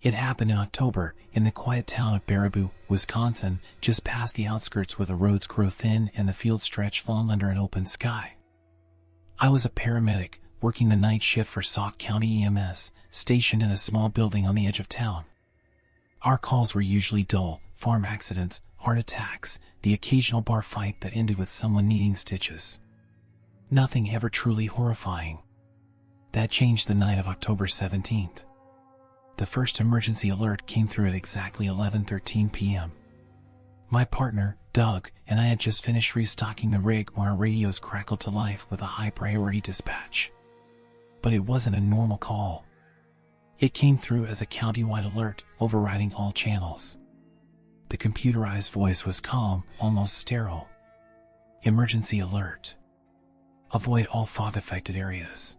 It happened in October, in the quiet town of Baraboo, Wisconsin, just past the outskirts where the roads grow thin and the fields stretch long under an open sky. I was a paramedic, working the night shift for Sauk County EMS, stationed in a small building on the edge of town. Our calls were usually dull: farm accidents, heart attacks, the occasional bar fight that ended with someone needing stitches. Nothing ever truly horrifying. That changed the night of October 17th. The first emergency alert came through at exactly 11:13 p.m. My partner, Doug, and I had just finished restocking the rig when our radios crackled to life with a high-priority dispatch. But it wasn't a normal call. It came through as a county-wide alert, overriding all channels. The computerized voice was calm, almost sterile. Emergency alert. Avoid all fog-affected areas.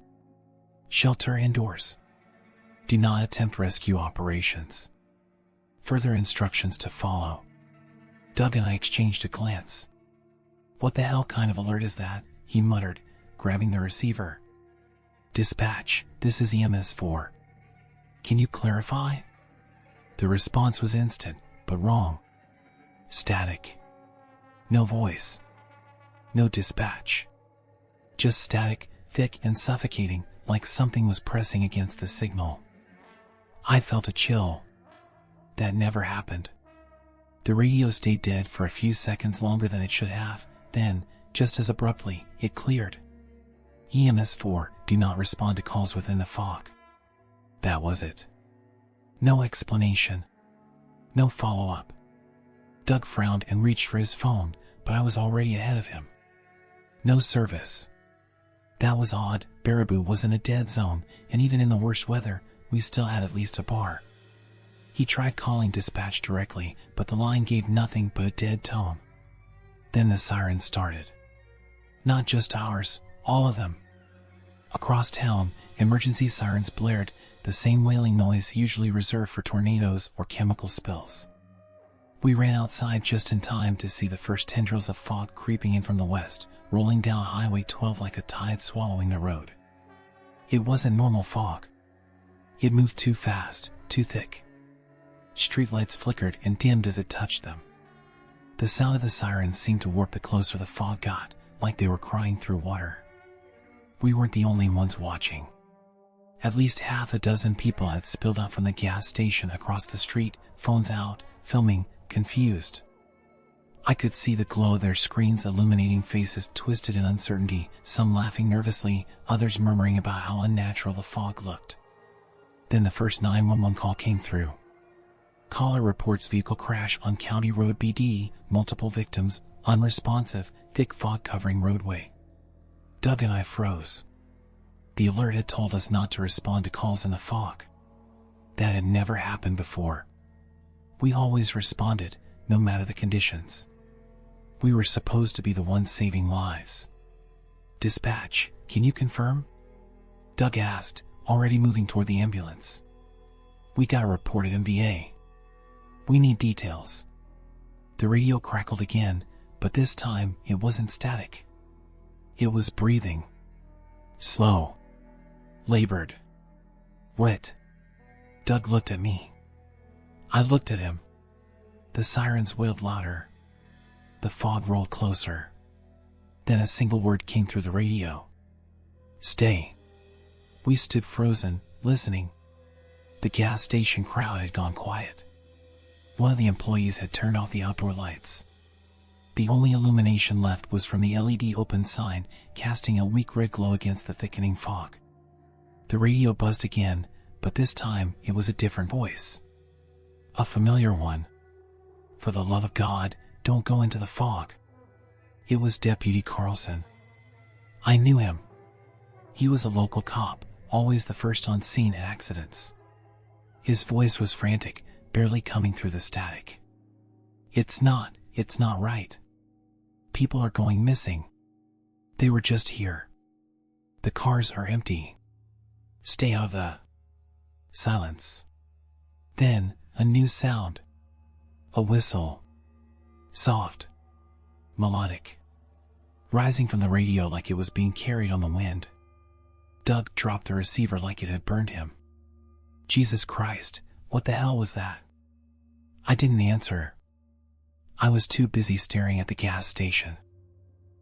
Shelter indoors. Do not attempt rescue operations. Further instructions to follow. Doug and I exchanged a glance. "What the hell kind of alert is that?" he muttered, grabbing the receiver. "Dispatch, this is EMS4. Can you clarify?" The response was instant, but wrong. Static. No voice. No dispatch. Just static, thick and suffocating, like something was pressing against the signal. I felt a chill. That never happened. The radio stayed dead for a few seconds longer than it should have, then, just as abruptly, it cleared. EMS4, do not respond to calls within the fog. That was it. No explanation. No follow-up. Doug frowned and reached for his phone, but I was already ahead of him. No service. That was odd. Baraboo was in a dead zone, and even in the worst weather, we still had at least a bar. He tried calling dispatch directly, but the line gave nothing but a dead tone. Then the sirens started. Not just ours, all of them. Across town, emergency sirens blared, the same wailing noise usually reserved for tornadoes or chemical spills. We ran outside just in time to see the first tendrils of fog creeping in from the west, rolling down Highway 12 like a tide swallowing the road. It wasn't normal fog. It moved too fast, too thick. Streetlights flickered and dimmed as it touched them. The sound of the sirens seemed to warp the closer the fog got, like they were crying through water. We weren't the only ones watching. At least half a dozen people had spilled out from the gas station across the street, phones out, filming, confused. I could see the glow of their screens illuminating faces twisted in uncertainty, some laughing nervously, others murmuring about how unnatural the fog looked. Then the first 911 call came through. Caller reports vehicle crash on County Road BD, multiple victims, unresponsive, thick fog covering roadway. Doug and I froze. The alert had told us not to respond to calls in the fog. That had never happened before. We always responded, no matter the conditions. We were supposed to be the ones saving lives. "Dispatch, can you confirm?" Doug asked, already moving toward the ambulance. "We got a report at MVA. We need details." The radio crackled again, but this time it wasn't static. It was breathing. Slow. Labored. Wet. Doug looked at me. I looked at him. The sirens wailed louder. The fog rolled closer. Then a single word came through the radio. "Stay." We stood frozen, listening. The gas station crowd had gone quiet. One of the employees had turned off the outdoor lights. The only illumination left was from the LED open sign, casting a weak red glow against the thickening fog. The radio buzzed again, but this time it was a different voice. A familiar one. "For the love of God, don't go into the fog." It was Deputy Carlson. I knew him. He was a local cop, always the first on scene at accidents. His voice was frantic, barely coming through the static. It's not right. People are going missing. They were just here. The cars are empty. Stay out of the..." Silence. Then, a new sound. A whistle. Soft. Melodic. Rising from the radio like it was being carried on the wind. Doug dropped the receiver like it had burned him. Jesus Christ, What the hell was that? I didn't answer. I was too busy staring at the gas station.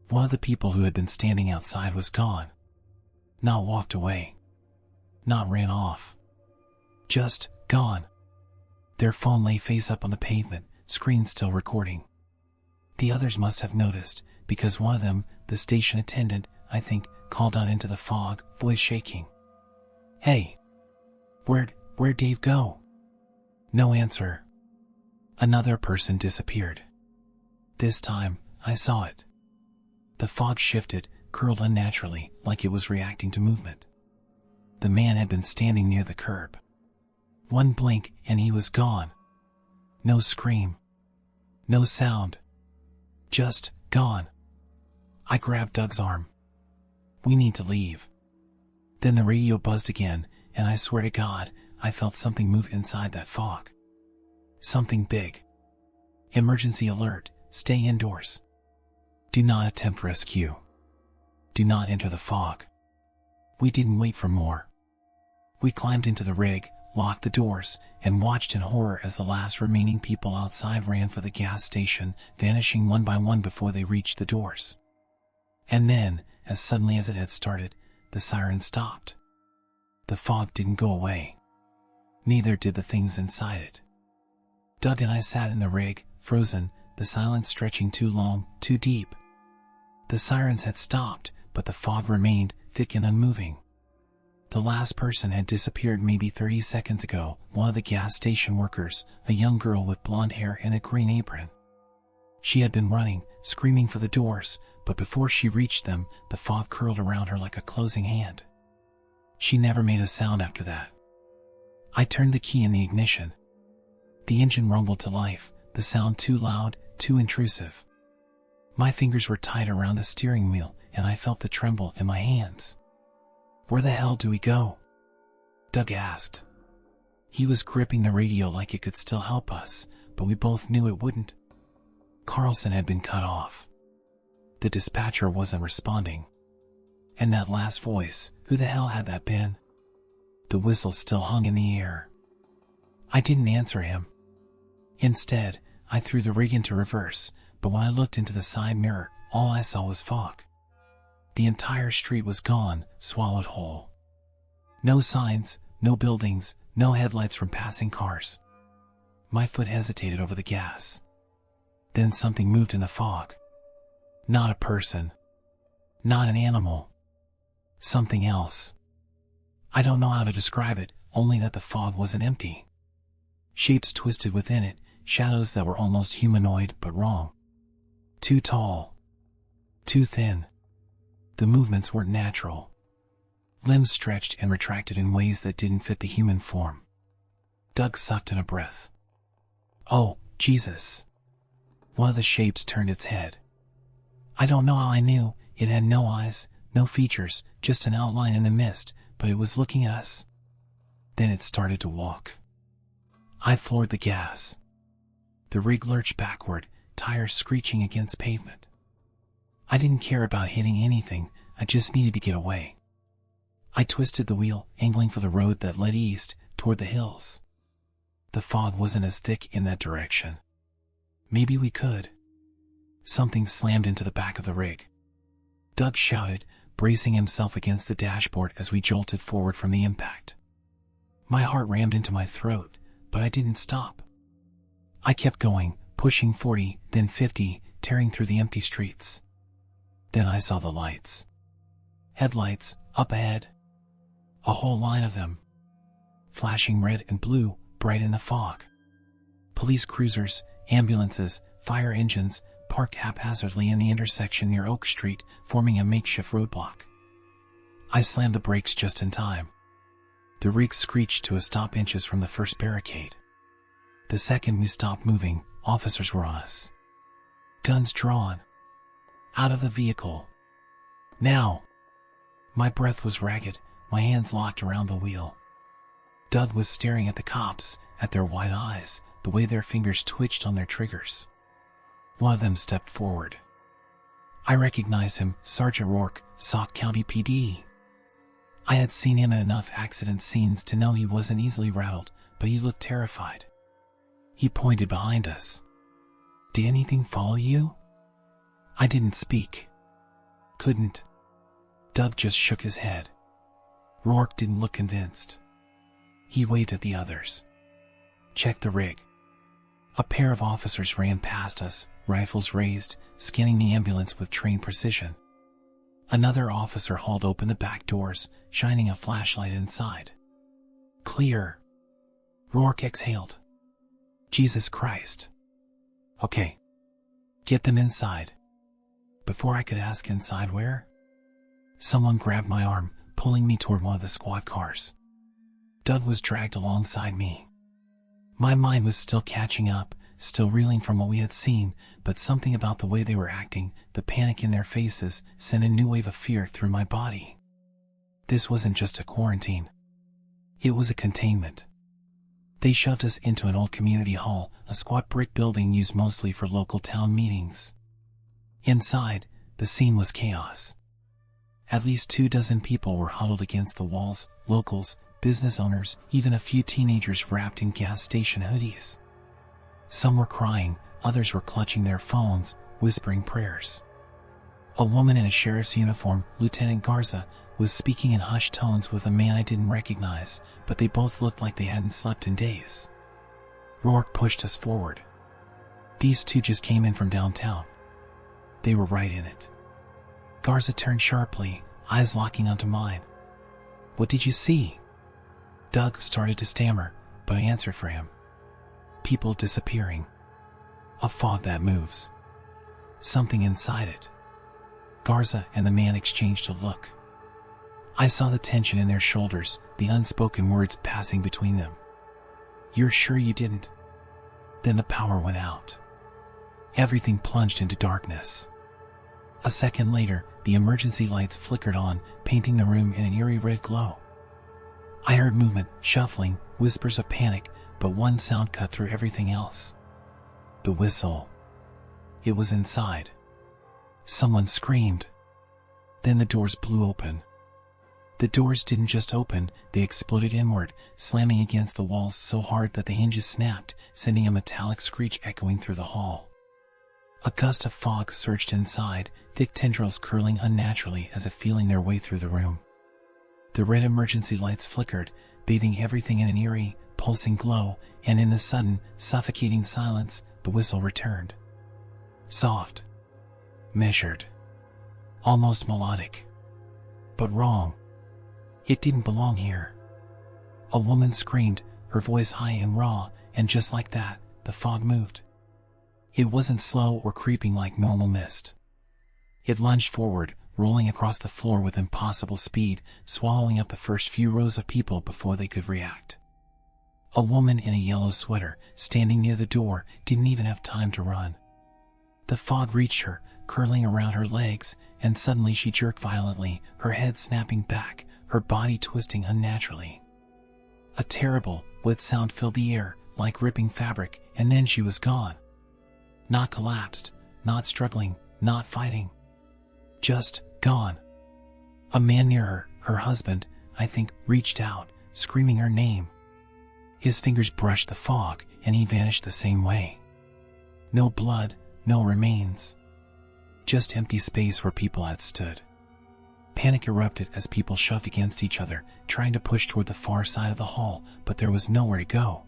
One of the people who had been standing outside was gone. Not walked away. Not ran off. Just gone. Their phone lay face up on the pavement, screen still recording. The others must have noticed, because one of them, the station attendant, I think, called out into the fog, voice shaking. "Hey! Where'd Dave go?" No answer. Another person disappeared. This time, I saw it. The fog shifted, curled unnaturally, like it was reacting to movement. The man had been standing near the curb. One blink, and he was gone. No scream. No sound. Just gone. I grabbed Doug's arm. "We need to leave." Then the radio buzzed again, and I swear to God, I felt something move inside that fog. Something big. "Emergency alert. Stay indoors. Do not attempt rescue. Do not enter the fog." We didn't wait for more. We climbed into the rig, locked the doors, and watched in horror as the last remaining people outside ran for the gas station, vanishing one by one before they reached the doors. And then, as suddenly as it had started, the siren stopped. The fog didn't go away. Neither did the things inside it. Doug and I sat in the rig, frozen, the silence stretching too long, too deep. The sirens had stopped, but the fog remained, thick and unmoving. The last person had disappeared maybe 30 seconds ago, one of the gas station workers, a young girl with blonde hair and a green apron. She had been running, screaming for the doors, but before she reached them, the fog curled around her like a closing hand. She never made a sound after that. I turned the key in the ignition. The engine rumbled to life, the sound too loud, too intrusive. My fingers were tight around the steering wheel, and I felt the tremble in my hands. "Where the hell do we go?" Doug asked. He was gripping the radio like it could still help us, but we both knew it wouldn't. Carlson had been cut off. The dispatcher wasn't responding. And that last voice, who the hell had that been? The whistle still hung in the air. I didn't answer him. Instead, I threw the rig into reverse, but when I looked into the side mirror, all I saw was fog. The entire street was gone, swallowed whole. No signs, no buildings, no headlights from passing cars. My foot hesitated over the gas. Then something moved in the fog. Not a person. Not an animal. Something else. I don't know how to describe it, only that the fog wasn't empty. Shapes twisted within it, shadows that were almost humanoid but wrong. Too tall. Too thin. The movements weren't natural. Limbs stretched and retracted in ways that didn't fit the human form. Doug sucked in a breath. "Oh, Jesus." One of the shapes turned its head. I don't know how I knew. It had no eyes, no features, just an outline in the mist, but it was looking at us. Then it started to walk. I floored the gas. The rig lurched backward, tires screeching against pavement. I didn't care about hitting anything, I just needed to get away. I twisted the wheel, angling for the road that led east, toward the hills. The fog wasn't as thick in that direction. Maybe we could. Something slammed into the back of the rig. Doug shouted, bracing himself against the dashboard as we jolted forward from the impact. My heart rammed into my throat, but I didn't stop. I kept going, pushing 40, then 50, tearing through the empty streets. Then I saw the lights. Headlights, up ahead. A whole line of them. Flashing red and blue, bright in the fog. Police cruisers, ambulances, fire engines, parked haphazardly in the intersection near Oak Street, forming a makeshift roadblock. I slammed the brakes just in time. The rig screeched to a stop inches from the first barricade. The second we stopped moving, officers were on us. Guns drawn. Out of the vehicle. Now. My breath was ragged, my hands locked around the wheel. Doug was staring at the cops, at their wide eyes, the way their fingers twitched on their triggers. One of them stepped forward. I recognized him, Sergeant Rourke, Sauk County PD. I had seen him in enough accident scenes to know he wasn't easily rattled, but he looked terrified. He pointed behind us. "Did anything follow you?" I didn't speak. Couldn't. Doug just shook his head. Rourke didn't look convinced. He waved at the others. "Check the rig." A pair of officers ran past us, rifles raised, scanning the ambulance with trained precision. Another officer hauled open the back doors, shining a flashlight inside. "Clear." Rourke exhaled. "Jesus Christ." "Okay. Get them inside." Before I could ask inside where, someone grabbed my arm, pulling me toward one of the squad cars. Doug was dragged alongside me. My mind was still catching up, still reeling from what we had seen, but something about the way they were acting, the panic in their faces, sent a new wave of fear through my body. This wasn't just a quarantine. It was a containment. They shoved us into an old community hall, a squat brick building used mostly for local town meetings. Inside, the scene was chaos. At least 24 people were huddled against the walls, locals, business owners, even a few teenagers wrapped in gas station hoodies. Some were crying, others were clutching their phones, whispering prayers. A woman in a sheriff's uniform, Lieutenant Garza, was speaking in hushed tones with a man I didn't recognize, but they both looked like they hadn't slept in days. Rourke pushed us forward. These two just came in from downtown. They were right in it. Garza turned sharply, eyes locking onto mine. "What did you see?" Doug started to stammer, but I answered for him. "People disappearing. A fog that moves. Something inside it." Garza and the man exchanged a look. I saw the tension in their shoulders, the unspoken words passing between them. "You're sure you didn't?" Then the power went out. Everything plunged into darkness. A second later, the emergency lights flickered on, painting the room in an eerie red glow. I heard movement, shuffling, whispers of panic, but one sound cut through everything else. The whistle. It was inside. Someone screamed. Then the doors blew open. The doors didn't just open, they exploded inward, slamming against the walls so hard that the hinges snapped, sending a metallic screech echoing through the hall. A gust of fog surged inside, thick tendrils curling unnaturally as if feeling their way through the room. The red emergency lights flickered, bathing everything in an eerie, pulsing glow, and in the sudden, suffocating silence, the whistle returned. Soft. Measured. Almost melodic. But wrong. It didn't belong here. A woman screamed, her voice high and raw, and just like that, the fog moved. It wasn't slow or creeping like normal mist. It lunged forward, rolling across the floor with impossible speed, swallowing up the first few rows of people before they could react. A woman in a yellow sweater, standing near the door, didn't even have time to run. The fog reached her, curling around her legs, and suddenly she jerked violently, her head snapping back, her body twisting unnaturally. A terrible, wet sound filled the air, like ripping fabric, and then she was gone. Not collapsed, not struggling, not fighting. Just gone. A man near her, her husband, I think, reached out, screaming her name. His fingers brushed the fog, and he vanished the same way. No blood, no remains. Just empty space where people had stood. Panic erupted as people shoved against each other, trying to push toward the far side of the hall, but there was nowhere to go.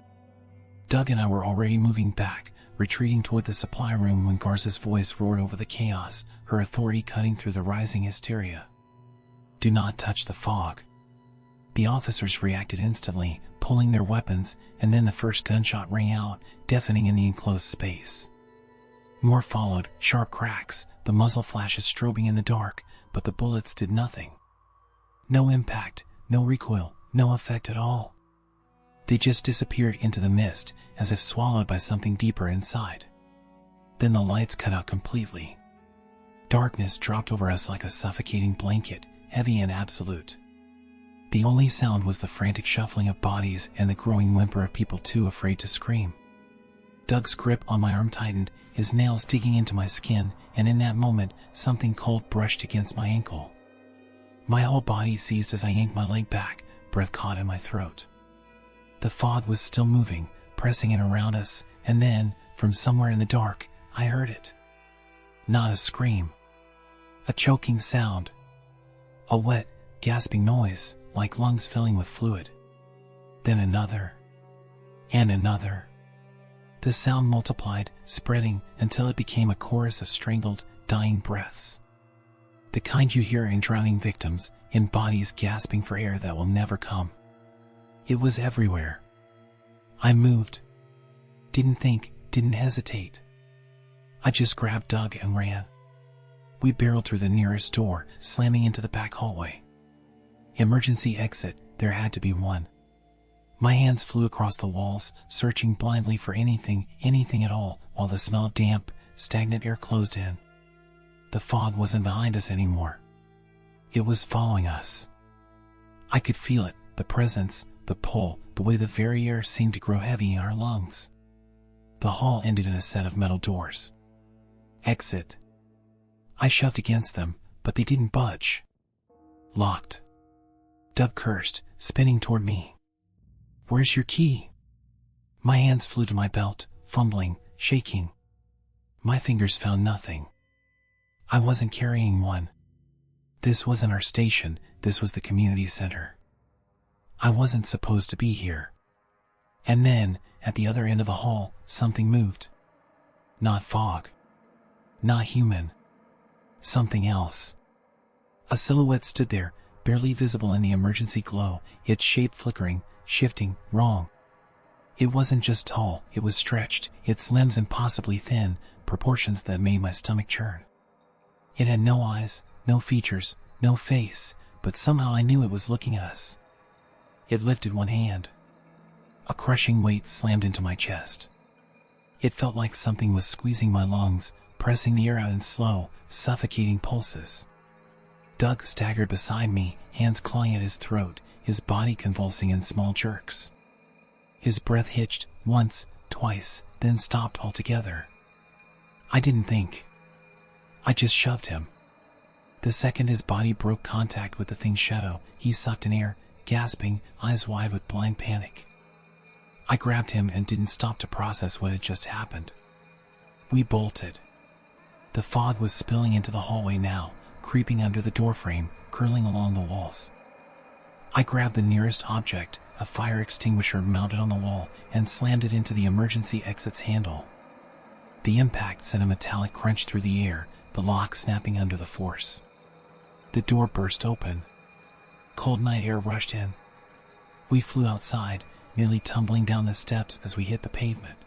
Doug and I were already moving back, retreating toward the supply room when Garza's voice roared over the chaos, her authority cutting through the rising hysteria. "Do not touch the fog." The officers reacted instantly, pulling their weapons, and then the first gunshot rang out, deafening in the enclosed space. More followed, sharp cracks, the muzzle flashes strobing in the dark, but the bullets did nothing. No impact, no recoil, no effect at all. They just disappeared into the mist, as if swallowed by something deeper inside. Then the lights cut out completely. Darkness dropped over us like a suffocating blanket, heavy and absolute. The only sound was the frantic shuffling of bodies and the growing whimper of people too afraid to scream. Doug's grip on my arm tightened, his nails digging into my skin, and in that moment, something cold brushed against my ankle. My whole body seized as I yanked my leg back, breath caught in my throat. The fog was still moving, pressing in around us, and then, from somewhere in the dark, I heard it. Not a scream. A choking sound. A wet, gasping noise, like lungs filling with fluid. Then another. And another. The sound multiplied, spreading, until it became a chorus of strangled, dying breaths. The kind you hear in drowning victims, in bodies gasping for air that will never come. It was everywhere. I moved. Didn't think, didn't hesitate. I just grabbed Doug and ran. We barreled through the nearest door, slamming into the back hallway. Emergency exit, there had to be one. My hands flew across the walls, searching blindly for anything at all, while the smell of damp, stagnant air closed in. The fog wasn't behind us anymore. It was following us. I could feel it, the presence, the pull, the way the very air seemed to grow heavy in our lungs. The hall ended in a set of metal doors. Exit. I shoved against them, but they didn't budge. Locked. Doug cursed, spinning toward me. "Where's your key?" My hands flew to my belt, fumbling, shaking. My fingers found nothing. I wasn't carrying one. This wasn't our station, this was the community center. I wasn't supposed to be here. And then, at the other end of the hall, something moved. Not fog. Not human. Something else. A silhouette stood there, barely visible in the emergency glow, its shape flickering, shifting, wrong. It wasn't just tall, it was stretched, its limbs impossibly thin, proportions that made my stomach churn. It had no eyes, no features, no face, but somehow I knew it was looking at us. It lifted one hand. A crushing weight slammed into my chest. It felt like something was squeezing my lungs, pressing the air out in slow, suffocating pulses. Doug staggered beside me, hands clawing at his throat, his body convulsing in small jerks. His breath hitched, once, twice, then stopped altogether. I didn't think. I just shoved him. The second his body broke contact with the thing's shadow, he sucked in air, gasping, eyes wide with blind panic. I grabbed him and didn't stop to process what had just happened. We bolted. The fog was spilling into the hallway now, creeping under the doorframe, curling along the walls. I grabbed the nearest object, a fire extinguisher mounted on the wall, and slammed it into the emergency exit's handle. The impact sent a metallic crunch through the air, the lock snapping under the force. The door burst open. Cold night air rushed in. We flew outside, nearly tumbling down the steps as we hit the pavement.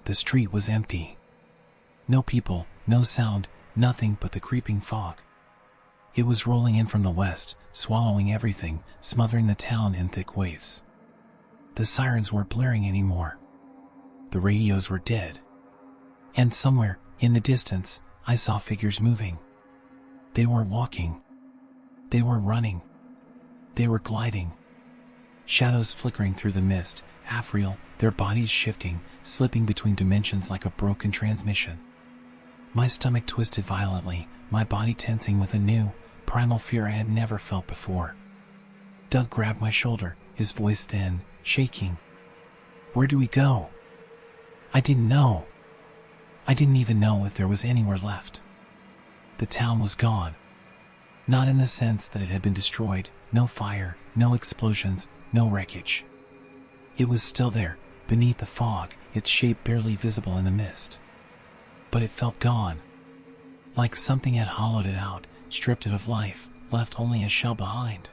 The street was empty. No people, no sound, nothing but the creeping fog. It was rolling in from the west, swallowing everything, smothering the town in thick waves. The sirens weren't blaring anymore. The radios were dead. And somewhere, in the distance, I saw figures moving. They weren't walking. They were running. They were gliding. Shadows flickering through the mist, half real, their bodies shifting, slipping between dimensions like a broken transmission. My stomach twisted violently, my body tensing with a new, primal fear I had never felt before. Doug grabbed my shoulder, his voice thin, shaking. "Where do we go?" I didn't know. I didn't even know if there was anywhere left. The town was gone. Not in the sense that it had been destroyed, no fire, no explosions, no wreckage. It was still there, beneath the fog, its shape barely visible in the mist. But it felt gone. Like something had hollowed it out, stripped it of life, left only a shell behind.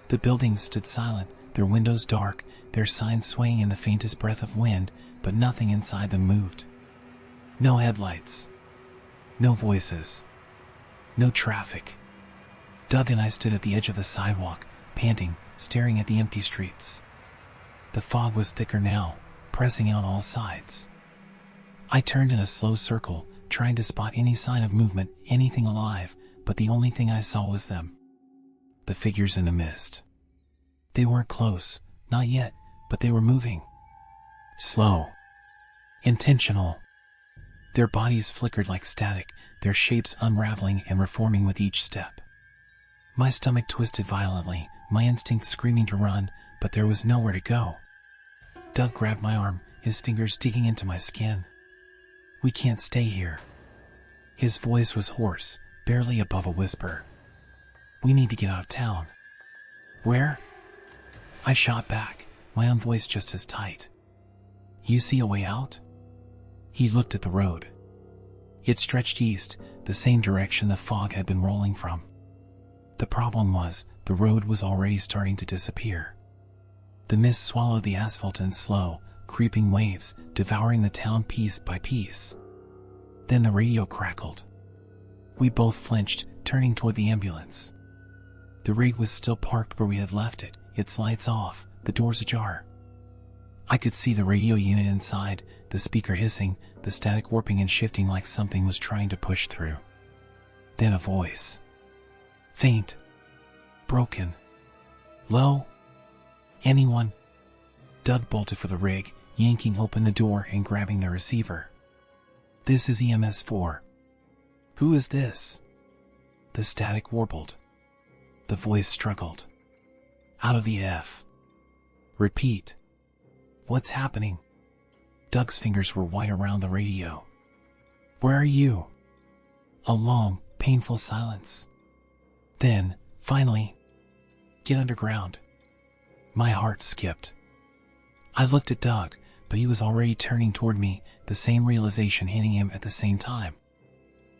The buildings stood silent, their windows dark, their signs swaying in the faintest breath of wind, but nothing inside them moved. No headlights. No voices. No traffic. Doug and I stood at the edge of the sidewalk, panting, staring at the empty streets. The fog was thicker now, pressing out all sides. I turned in a slow circle, trying to spot any sign of movement, anything alive, but the only thing I saw was them. The figures in the mist. They weren't close, not yet, but they were moving. Slow. Intentional. Their bodies flickered like static, their shapes unraveling and reforming with each step. My stomach twisted violently, my instinct screaming to run, but there was nowhere to go. Doug grabbed my arm, his fingers digging into my skin. "We can't stay here." His voice was hoarse, barely above a whisper. "We need to get out of town." "Where?" I shot back, my own voice just as tight. "You see a way out?" He looked at the road. It stretched east, the same direction the fog had been rolling from. The problem was, the road was already starting to disappear. The mist swallowed the asphalt in slow, creeping waves, devouring the town piece by piece. Then the radio crackled. We both flinched, turning toward the ambulance. The rig was still parked where we had left it, its lights off, the doors ajar. I could see the radio unit inside, the speaker hissing, the static warping and shifting like something was trying to push through. Then a voice. Faint. Broken. Low. "Anyone?" Doug bolted for the rig, yanking open the door and grabbing the receiver. "This is EMS 4. "Who is this?" The static warbled. The voice struggled. "Out of the F." "Repeat." "What's happening?" Doug's fingers were white around the radio. "Where are you?" A long, painful silence. Then, finally, "Get underground." My heart skipped. I looked at Doug, but he was already turning toward me, the same realization hitting him at the same time.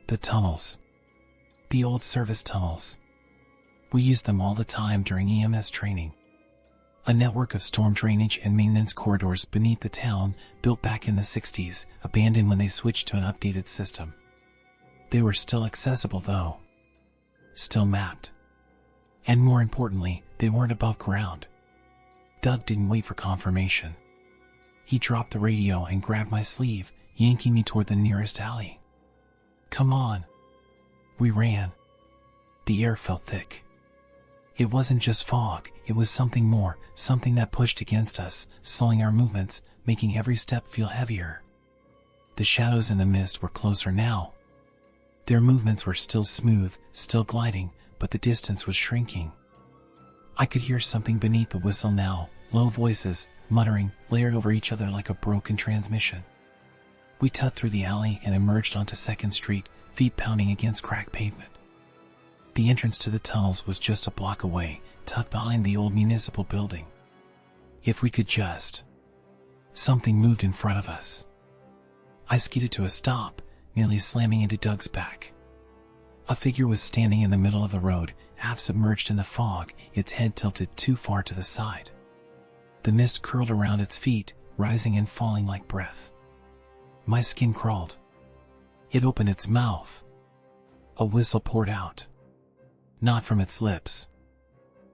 The tunnels. The old service tunnels. We used them all the time during EMS training. A network of storm drainage and maintenance corridors beneath the town, built back in the 60s, abandoned when they switched to an updated system. They were still accessible though. Still mapped. And more importantly, they weren't above ground. Doug didn't wait for confirmation. He dropped the radio and grabbed my sleeve, yanking me toward the nearest alley. "Come on." We ran. The air felt thick. It wasn't just fog, it was something more, something that pushed against us, slowing our movements, making every step feel heavier. The shadows in the mist were closer now. Their movements were still smooth, still gliding, but the distance was shrinking. I could hear something beneath the whistle now, low voices, muttering, layered over each other like a broken transmission. We cut through the alley and emerged onto 2nd Street, feet pounding against cracked pavement. The entrance to the tunnels was just a block away, tucked behind the old municipal building. If we could just... Something moved in front of us. I skidded to a stop, nearly slamming into Doug's back. A figure was standing in the middle of the road, half submerged in the fog, its head tilted too far to the side. The mist curled around its feet, rising and falling like breath. My skin crawled. It opened its mouth. A whistle poured out. Not from its lips.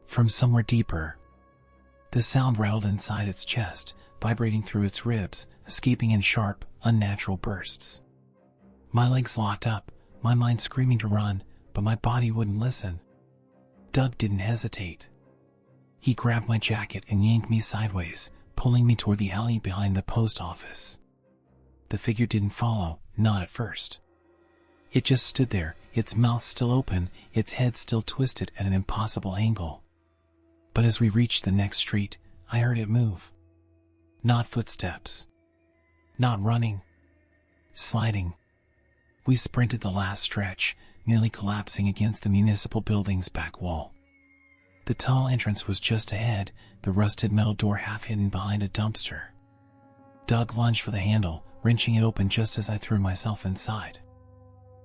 From somewhere deeper. The sound rattled inside its chest, vibrating through its ribs, escaping in sharp, unnatural bursts. My legs locked up, my mind screaming to run, but my body wouldn't listen. Doug didn't hesitate. He grabbed my jacket and yanked me sideways, pulling me toward the alley behind the post office. The figure didn't follow, not at first. It just stood there, its mouth still open, its head still twisted at an impossible angle. But as we reached the next street, I heard it move. Not footsteps. Not running. Sliding. We sprinted the last stretch, nearly collapsing against the municipal building's back wall. The tunnel entrance was just ahead, the rusted metal door half hidden behind a dumpster. Doug lunged for the handle, wrenching it open just as I threw myself inside.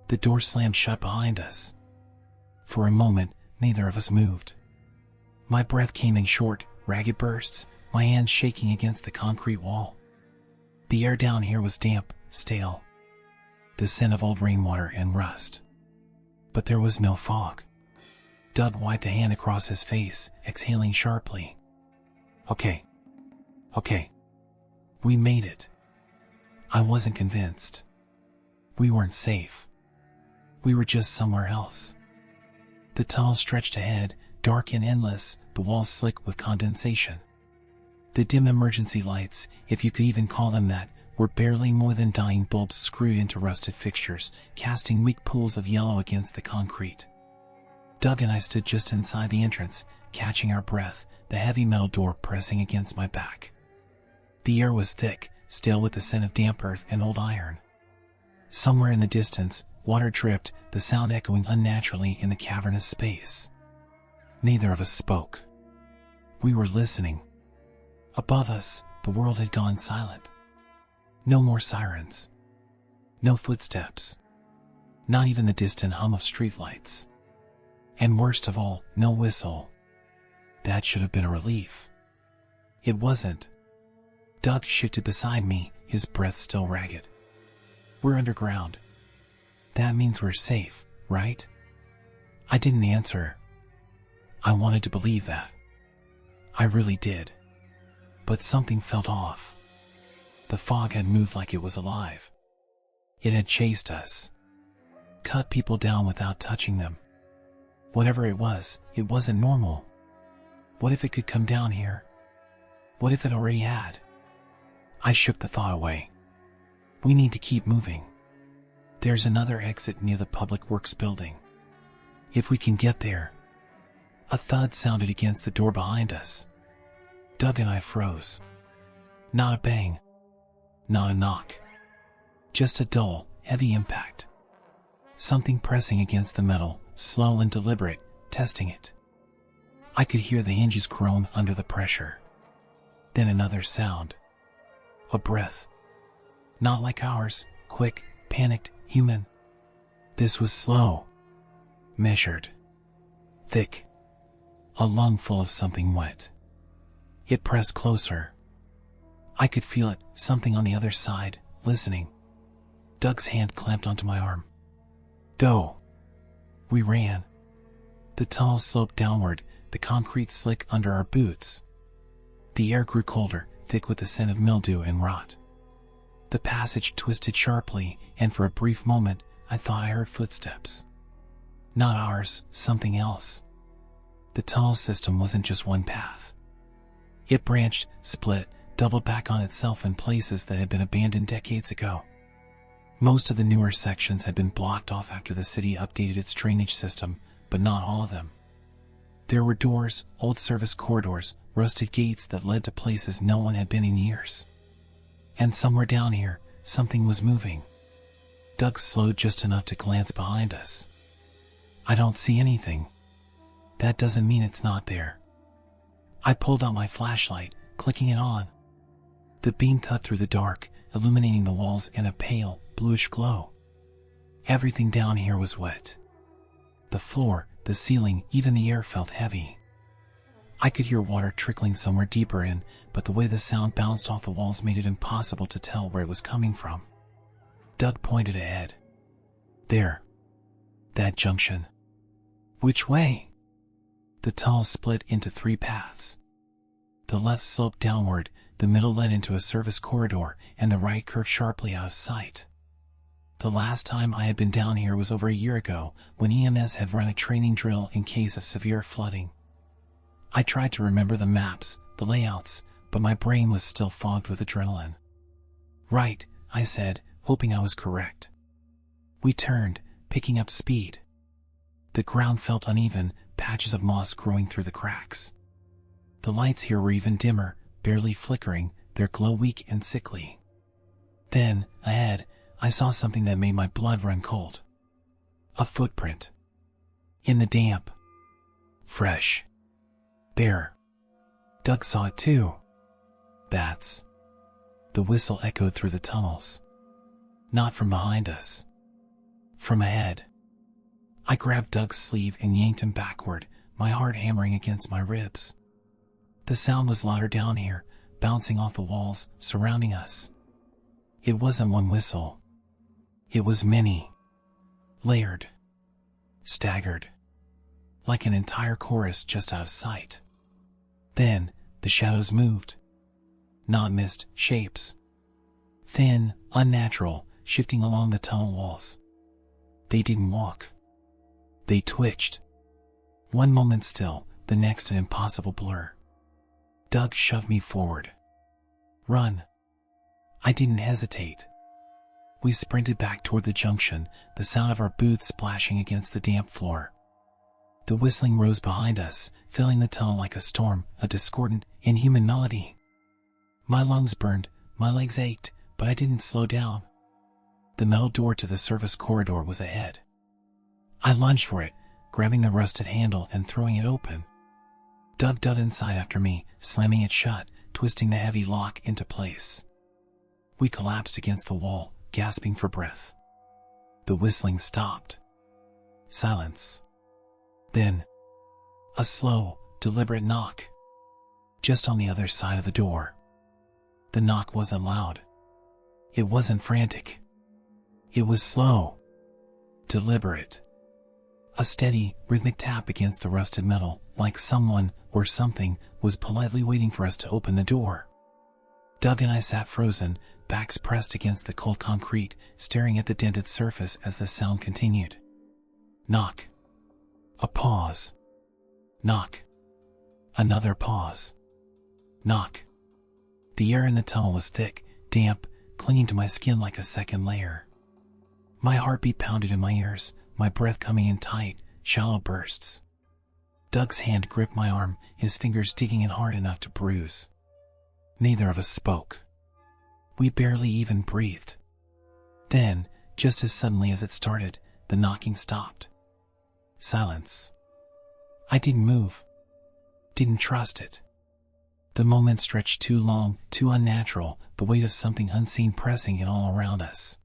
The door slammed shut behind us. For a moment, neither of us moved. My breath came in short, ragged bursts, my hands shaking against the concrete wall. The air down here was damp, stale. The scent of old rainwater and rust. But there was no fog. Doug wiped a hand across his face, exhaling sharply. Okay. We made it. I wasn't convinced. We weren't safe. We were just somewhere else. The tunnel stretched ahead, dark and endless, the walls slick with condensation. The dim emergency lights, if you could even call them that, were barely more than dying bulbs screwed into rusted fixtures, casting weak pools of yellow against the concrete. Doug and I stood just inside the entrance, catching our breath, the heavy metal door pressing against my back. The air was thick, stale with the scent of damp earth and old iron. Somewhere in the distance, water dripped, the sound echoing unnaturally in the cavernous space. Neither of us spoke. We were listening. Above us, the world had gone silent. No more sirens. No footsteps. Not even the distant hum of streetlights. And worst of all, no whistle. That should have been a relief. It wasn't. Doug shifted beside me, his breath still ragged. We're underground. That means we're safe, right? I didn't answer. I wanted to believe that. I really did. But something felt off. The fog had moved like it was alive. It had chased us. Cut people down without touching them. Whatever it wasn't normal. What if it could come down here? What if it already had? I shook the thought away. We need to keep moving. There's another exit near the public works building. If we can get there. A thud sounded against the door behind us. Doug and I froze. Not a bang. Not a knock. Just a dull, heavy impact. Something pressing against the metal, slow and deliberate, testing it. I could hear the hinges groan under the pressure. Then another sound. A breath. Not like ours, quick, panicked, human. This was slow. Measured. Thick. A lung full of something wet. It pressed closer. I could feel it, something on the other side, listening. Doug's hand clamped onto my arm. Go. We ran. The tunnel sloped downward, the concrete slick under our boots. The air grew colder, thick with the scent of mildew and rot. The passage twisted sharply, and for a brief moment, I thought I heard footsteps. Not ours, something else. The tunnel system wasn't just one path. It branched, split, doubled back on itself in places that had been abandoned decades ago. Most of the newer sections had been blocked off after the city updated its drainage system, but not all of them. There were doors, old service corridors, rusted gates that led to places no one had been in years. And somewhere down here, something was moving. Doug slowed just enough to glance behind us. I don't see anything. That doesn't mean it's not there. I pulled out my flashlight, clicking it on. The beam cut through the dark, illuminating the walls in a pale, bluish glow. Everything down here was wet. The floor, the ceiling, even the air felt heavy. I could hear water trickling somewhere deeper in, but the way the sound bounced off the walls made it impossible to tell where it was coming from. Doug pointed ahead. There. That junction. Which way? The tunnel split into 3 paths. The left sloped downward, the middle led into a service corridor, and the right curved sharply out of sight. The last time I had been down here was over a year ago, when EMS had run a training drill in case of severe flooding. I tried to remember the maps, the layouts, but my brain was still fogged with adrenaline. Right, I said, hoping I was correct. We turned, picking up speed. The ground felt uneven, patches of moss growing through the cracks. The lights here were even dimmer, barely flickering, their glow weak and sickly. Then, ahead, I saw something that made my blood run cold. A footprint. In the damp. Fresh. Bare. Doug saw it too. Bats. The whistle echoed through the tunnels. Not from behind us. From ahead. I grabbed Doug's sleeve and yanked him backward, my heart hammering against my ribs. The sound was louder down here, bouncing off the walls, surrounding us. It wasn't one whistle. It was many. Layered. Staggered. Like an entire chorus just out of sight. Then, the shadows moved. Not mist, shapes. Thin, unnatural, shifting along the tunnel walls. They didn't walk. They twitched. One moment still, the next an impossible blur. Doug shoved me forward. Run. I didn't hesitate. We sprinted back toward the junction, the sound of our boots splashing against the damp floor. The whistling rose behind us, filling the tunnel like a storm, a discordant, inhuman melody. My lungs burned, my legs ached, but I didn't slow down. The metal door to the service corridor was ahead. I lunged for it, grabbing the rusted handle and throwing it open. Doug dove inside after me, slamming it shut, twisting the heavy lock into place. We collapsed against the wall, gasping for breath. The whistling stopped. Silence. Then, a slow, deliberate knock. Just on the other side of the door. The knock wasn't loud. It wasn't frantic. It was slow. Deliberate. A steady, rhythmic tap against the rusted metal, like someone, or something, was politely waiting for us to open the door. Doug and I sat frozen, backs pressed against the cold concrete, staring at the dented surface as the sound continued. Knock. A pause. Knock. Another pause. Knock. The air in the tunnel was thick, damp, clinging to my skin like a second layer. My heartbeat pounded in my ears, my breath coming in tight, shallow bursts. Doug's hand gripped my arm, his fingers digging in hard enough to bruise. Neither of us spoke. We barely even breathed. Then, just as suddenly as it started, the knocking stopped. Silence. I didn't move. Didn't trust it. The moment stretched too long, too unnatural, the weight of something unseen pressing in all around us.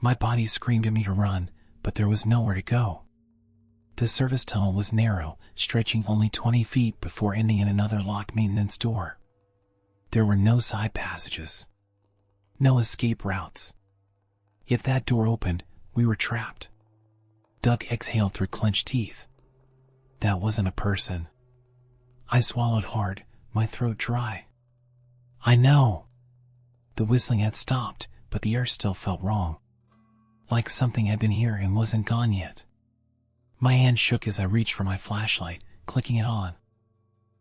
My body screamed at me to run, but there was nowhere to go. The service tunnel was narrow, stretching only 20 feet before ending in another locked maintenance door. There were no side passages. No escape routes. If that door opened, we were trapped. Doug exhaled through clenched teeth. That wasn't a person. I swallowed hard, my throat dry. I know. The whistling had stopped, but the air still felt wrong. Like something had been here and wasn't gone yet. My hand shook as I reached for my flashlight, clicking it on.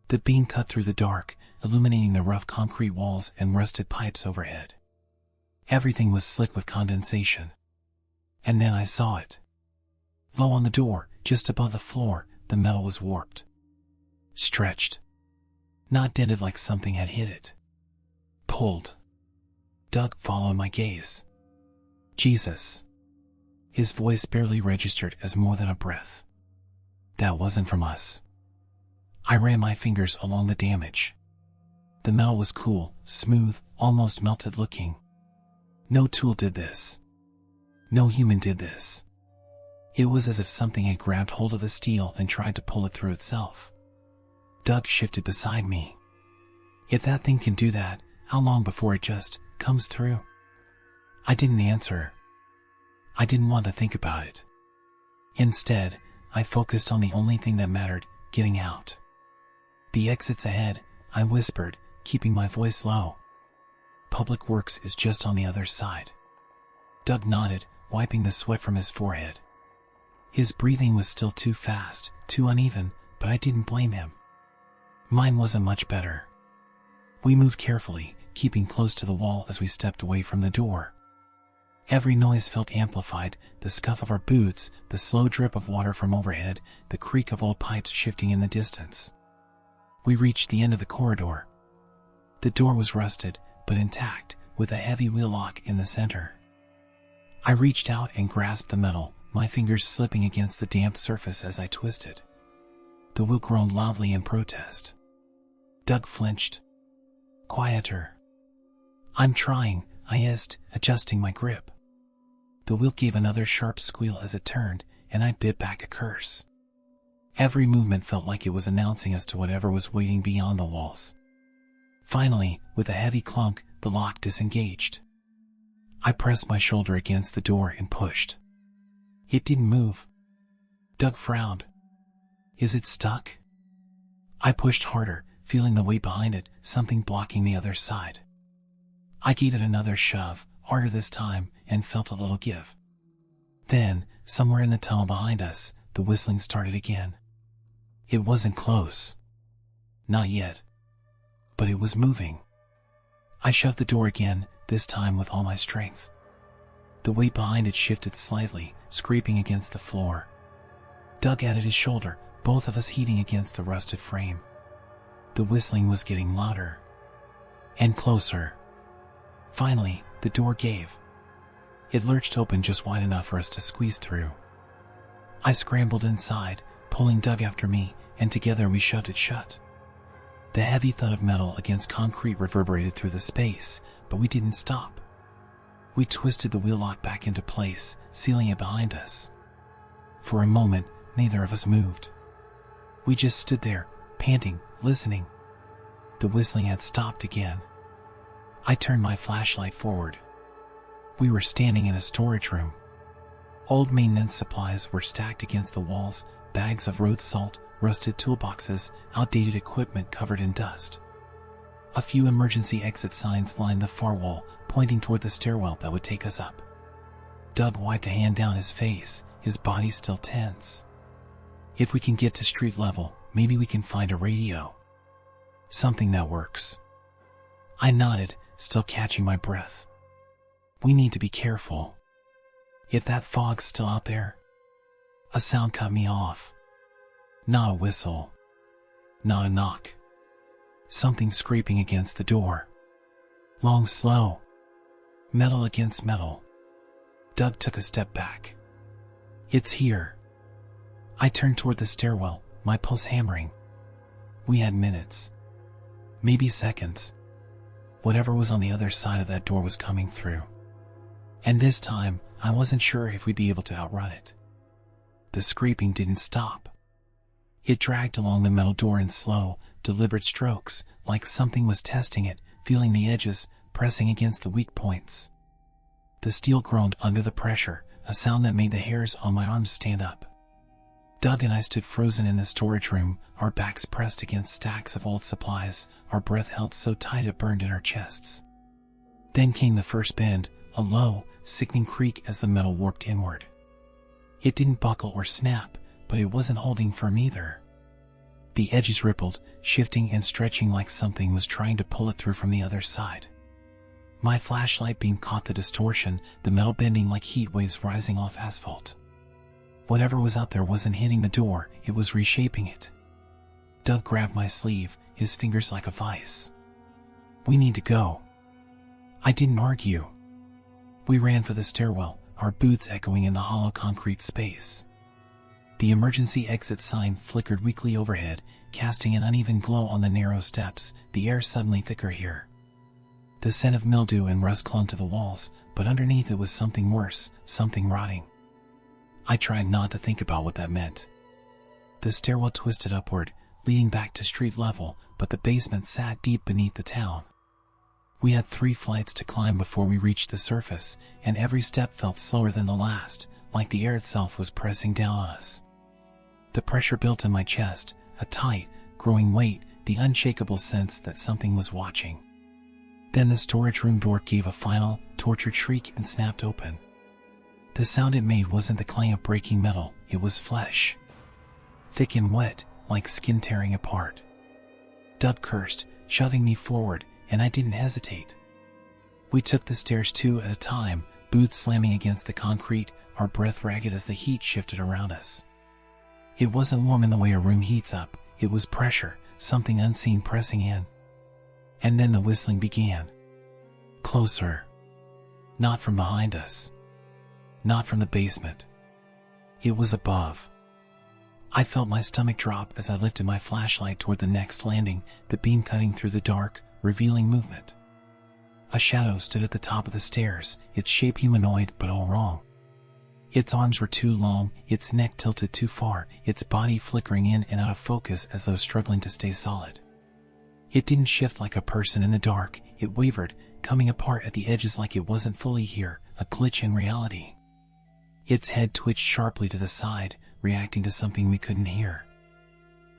The beam cut through the dark, illuminating the rough concrete walls and rusted pipes overhead. Everything was slick with condensation. And then I saw it. Low on the door, just above the floor, the metal was warped. Stretched. Not dented like something had hit it. Pulled. Doug followed my gaze. Jesus. His voice barely registered as more than a breath. That wasn't from us. I ran my fingers along the damage. The metal was cool, smooth, almost melted looking. No tool did this. No human did this. It was as if something had grabbed hold of the steel and tried to pull it through itself. Doug shifted beside me. If that thing can do that, how long before it just comes through? I didn't answer. I didn't want to think about it. Instead, I focused on the only thing that mattered, getting out. The exit's ahead, I whispered, keeping my voice low. Public Works is just on the other side. Doug nodded, wiping the sweat from his forehead. His breathing was still too fast, too uneven, but I didn't blame him. Mine wasn't much better. We moved carefully, keeping close to the wall as we stepped away from the door. Every noise felt amplified, the scuff of our boots, the slow drip of water from overhead, the creak of old pipes shifting in the distance. We reached the end of the corridor. The door was rusted, but intact, with a heavy wheel lock in the center. I reached out and grasped the metal, my fingers slipping against the damp surface as I twisted. The wheel groaned loudly in protest. Doug flinched. Quieter. I'm trying, I hissed, adjusting my grip. The wheel gave another sharp squeal as it turned, and I bit back a curse. Every movement felt like it was announcing us to whatever was waiting beyond the walls. Finally, with a heavy clunk, the lock disengaged. I pressed my shoulder against the door and pushed. It didn't move. Doug frowned. Is it stuck? I pushed harder, feeling the weight behind it, something blocking the other side. I gave it another shove, harder this time, and felt a little give. Then, somewhere in the tunnel behind us, the whistling started again. It wasn't close. Not yet. But it was moving. I shoved the door again, this time with all my strength. The weight behind it shifted slightly, scraping against the floor. Doug added his shoulder, both of us heating against the rusted frame. The whistling was getting louder and closer. Finally, the door gave. It lurched open just wide enough for us to squeeze through. I scrambled inside, pulling Doug after me, and together we shoved it shut. The heavy thud of metal against concrete reverberated through the space, but we didn't stop. We twisted the wheel lock back into place, sealing it behind us. For a moment, neither of us moved. We just stood there, panting, listening. The whistling had stopped again. I turned my flashlight forward. We were standing in a storage room. Old maintenance supplies were stacked against the walls, bags of road salt, rusted toolboxes, outdated equipment covered in dust. A few emergency exit signs lined the far wall, pointing toward the stairwell that would take us up. Doug wiped a hand down his face, his body still tense. If we can get to street level, maybe we can find a radio. Something that works. I nodded, still catching my breath. We need to be careful. If that fog's still out there. A sound cut me off. Not a whistle. Not a knock. Something scraping against the door. Long, slow. Metal against metal. Doug took a step back. It's here. I turned toward the stairwell, my pulse hammering. We had minutes. Maybe seconds. Whatever was on the other side of that door was coming through. And this time, I wasn't sure if we'd be able to outrun it. The scraping didn't stop. It dragged along the metal door in slow, deliberate strokes, like something was testing it, feeling the edges, pressing against the weak points. The steel groaned under the pressure, a sound that made the hairs on my arms stand up. Doug and I stood frozen in the storage room, our backs pressed against stacks of old supplies, our breath held so tight it burned in our chests. Then came the first bend, a low, sickening creak as the metal warped inward. It didn't buckle or snap, but it wasn't holding firm either. The edges rippled, shifting and stretching like something was trying to pull it through from the other side. My flashlight beam caught the distortion, the metal bending like heat waves rising off asphalt. Whatever was out there wasn't hitting the door, it was reshaping it. Doug grabbed my sleeve, his fingers like a vice. We need to go. I didn't argue. We ran for the stairwell, our boots echoing in the hollow concrete space. The emergency exit sign flickered weakly overhead, casting an uneven glow on the narrow steps, the air suddenly thicker here. The scent of mildew and rust clung to the walls, but underneath it was something worse, something rotting. I tried not to think about what that meant. The stairwell twisted upward, leading back to street level, but the basement sat deep beneath the town. We had 3 flights to climb before we reached the surface, and every step felt slower than the last, like the air itself was pressing down on us. The pressure built in my chest, a tight, growing weight, the unshakable sense that something was watching. Then the storage room door gave a final, tortured shriek and snapped open. The sound it made wasn't the clang of breaking metal, it was flesh. Thick and wet, like skin tearing apart. Doug cursed, shoving me forward, and I didn't hesitate. We took the stairs 2 at a time, boots slamming against the concrete, our breath ragged as the heat shifted around us. It wasn't warm in the way a room heats up, it was pressure, something unseen pressing in. And then the whistling began. Closer. Not from behind us. Not from the basement. It was above. I felt my stomach drop as I lifted my flashlight toward the next landing, the beam cutting through the dark, revealing movement. A shadow stood at the top of the stairs, its shape humanoid but all wrong. Its arms were too long, its neck tilted too far, its body flickering in and out of focus as though struggling to stay solid. It didn't shift like a person in the dark, it wavered, coming apart at the edges like it wasn't fully here, a glitch in reality. Its head twitched sharply to the side, reacting to something we couldn't hear.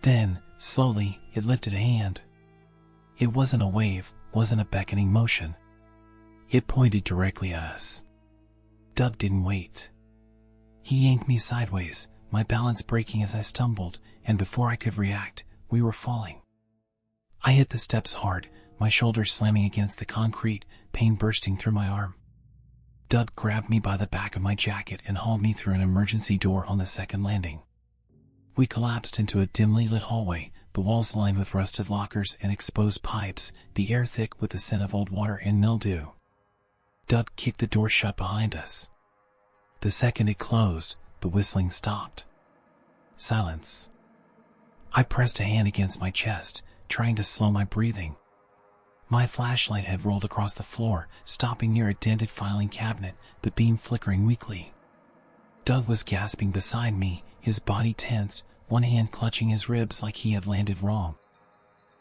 Then, slowly, it lifted a hand. It wasn't a wave, wasn't a beckoning motion. It pointed directly at us. Doug didn't wait. He yanked me sideways, my balance breaking as I stumbled, and before I could react, we were falling. I hit the steps hard, my shoulders slamming against the concrete, pain bursting through my arm. Doug grabbed me by the back of my jacket and hauled me through an emergency door on the second landing. We collapsed into a dimly lit hallway, the walls lined with rusted lockers and exposed pipes, the air thick with the scent of old water and mildew. Doug kicked the door shut behind us. The second it closed, the whistling stopped. Silence. I pressed a hand against my chest, trying to slow my breathing. My flashlight had rolled across the floor, stopping near a dented filing cabinet, the beam flickering weakly. Doug was gasping beside me, his body tensed, one hand clutching his ribs like he had landed wrong.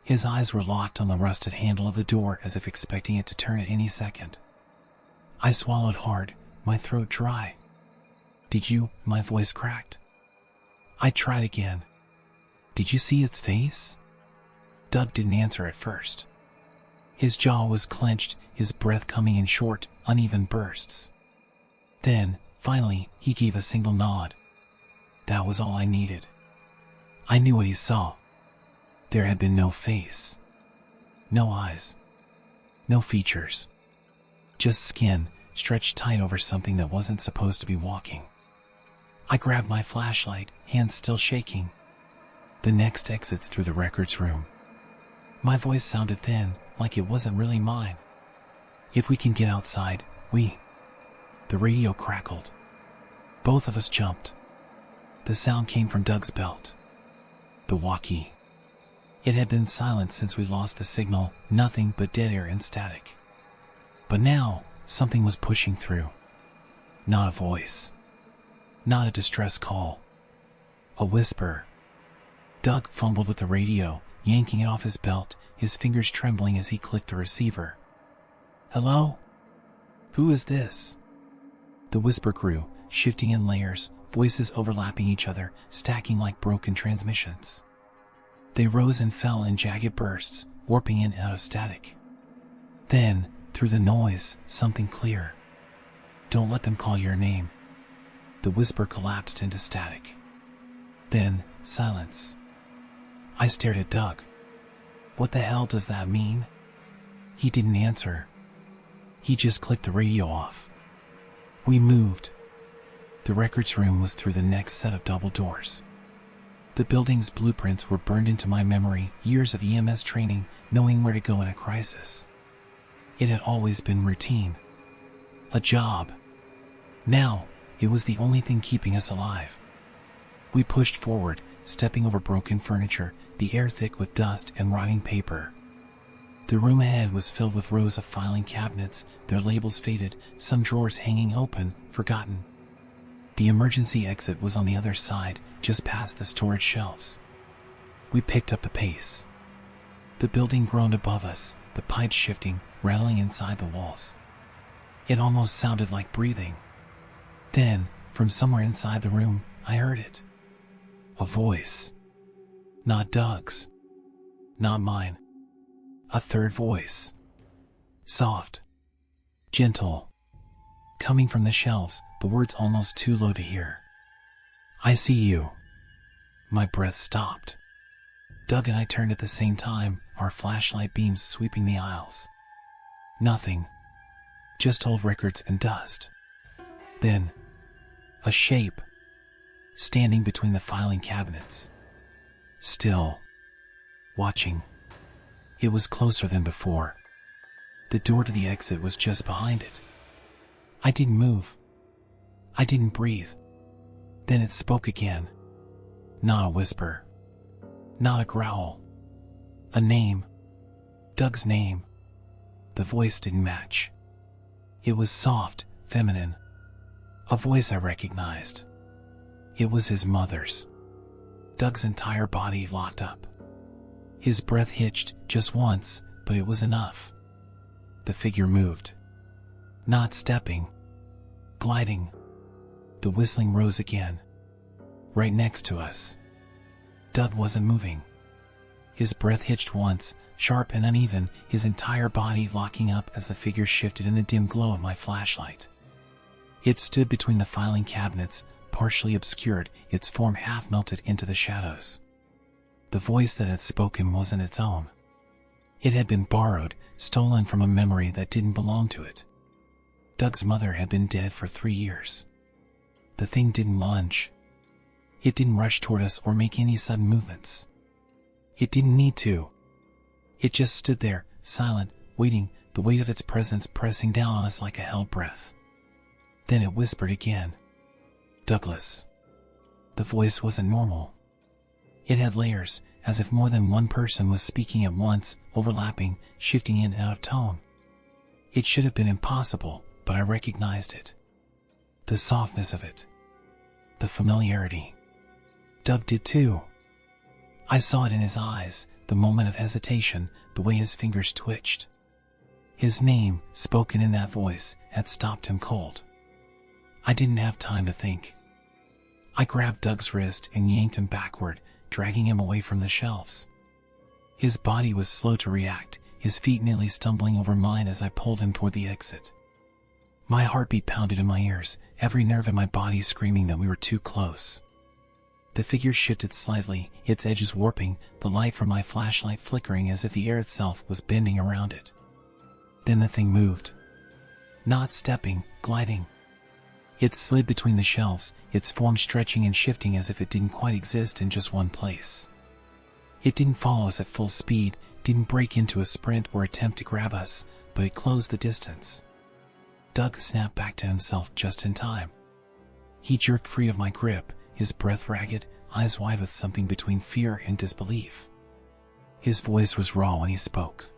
His eyes were locked on the rusted handle of the door as if expecting it to turn at any second. I swallowed hard, my throat dry. "Did you?" My voice cracked. I tried again. "Did you see its face?" Doug didn't answer at first. His jaw was clenched, his breath coming in short, uneven bursts. Then, finally, he gave a single nod. That was all I needed. I knew what he saw. There had been no face. No eyes. No features. Just skin, stretched tight over something that wasn't supposed to be walking. I grabbed my flashlight, hands still shaking. The next exit's through the records room. My voice sounded thin, like it wasn't really mine. "If we can get outside, we..." The radio crackled. Both of us jumped. The sound came from Doug's belt. The walkie. It had been silent since we lost the signal, nothing but dead air and static. But now, something was pushing through. Not a voice. Not a distress call. A whisper. Doug fumbled with the radio, yanking it off his belt, his fingers trembling as he clicked the receiver. "Hello? Who is this?" The whisper grew, shifting in layers, voices overlapping each other, stacking like broken transmissions. They rose and fell in jagged bursts, warping in and out of static. Then, through the noise, something clear. "Don't let them call your name." The whisper collapsed into static. Then, silence. I stared at Doug. "What the hell does that mean?" He didn't answer. He just clicked the radio off. We moved. The records room was through the next set of double doors. The building's blueprints were burned into my memory, years of EMS training, knowing where to go in a crisis. It had always been routine. A job. Now, it was the only thing keeping us alive. We pushed forward, stepping over broken furniture, the air thick with dust and rotting paper. The room ahead was filled with rows of filing cabinets, their labels faded, some drawers hanging open, forgotten. The emergency exit was on the other side, just past the storage shelves. We picked up the pace. The building groaned above us, the pipes shifting, rattling inside the walls. It almost sounded like breathing. Then, from somewhere inside the room, I heard it. A voice. Not Doug's. Not mine. A third voice. Soft. Gentle. Coming from the shelves, the words almost too low to hear. "I see you." My breath stopped. Doug and I turned at the same time, our flashlight beams sweeping the aisles. Nothing. Just old records and dust. Then, a shape. Standing between the filing cabinets. Still. Watching. It was closer than before. The door to the exit was just behind it. I didn't move. I didn't breathe. Then it spoke again. Not a whisper. Not a growl. A name. Doug's name. The voice didn't match. It was soft, feminine. A voice I recognized. It was his mother's. Doug's entire body locked up. His breath hitched just once, but it was enough. The figure moved. Not stepping. Gliding. The whistling rose again. Right next to us. Doug wasn't moving. His breath hitched once, sharp and uneven, his entire body locking up as the figure shifted in the dim glow of my flashlight. It stood between the filing cabinets, partially obscured, its form half melted into the shadows. The voice that had spoken wasn't its own. It had been borrowed, stolen from a memory that didn't belong to it. Doug's mother had been dead for 3 years. The thing didn't lunge. It didn't rush toward us or make any sudden movements. It didn't need to. It just stood there, silent, waiting, the weight of its presence pressing down on us like a held breath. Then it whispered again. "Douglas." The voice wasn't normal. It had layers, as if more than one person was speaking at once, overlapping, shifting in and out of tone. It should have been impossible, but I recognized it. The softness of it. The familiarity. Doug did too. I saw it in his eyes, the moment of hesitation, the way his fingers twitched. His name, spoken in that voice, had stopped him cold. I didn't have time to think. I grabbed Doug's wrist and yanked him backward, dragging him away from the shelves. His body was slow to react, his feet nearly stumbling over mine as I pulled him toward the exit. My heartbeat pounded in my ears, every nerve in my body screaming that we were too close. The figure shifted slightly, its edges warping, the light from my flashlight flickering as if the air itself was bending around it. Then the thing moved. Not stepping, gliding. It slid between the shelves, its form stretching and shifting as if it didn't quite exist in just one place. It didn't follow us at full speed, didn't break into a sprint or attempt to grab us, but it closed the distance. Doug snapped back to himself just in time. He jerked free of my grip, his breath ragged, eyes wide with something between fear and disbelief. His voice was raw when he spoke.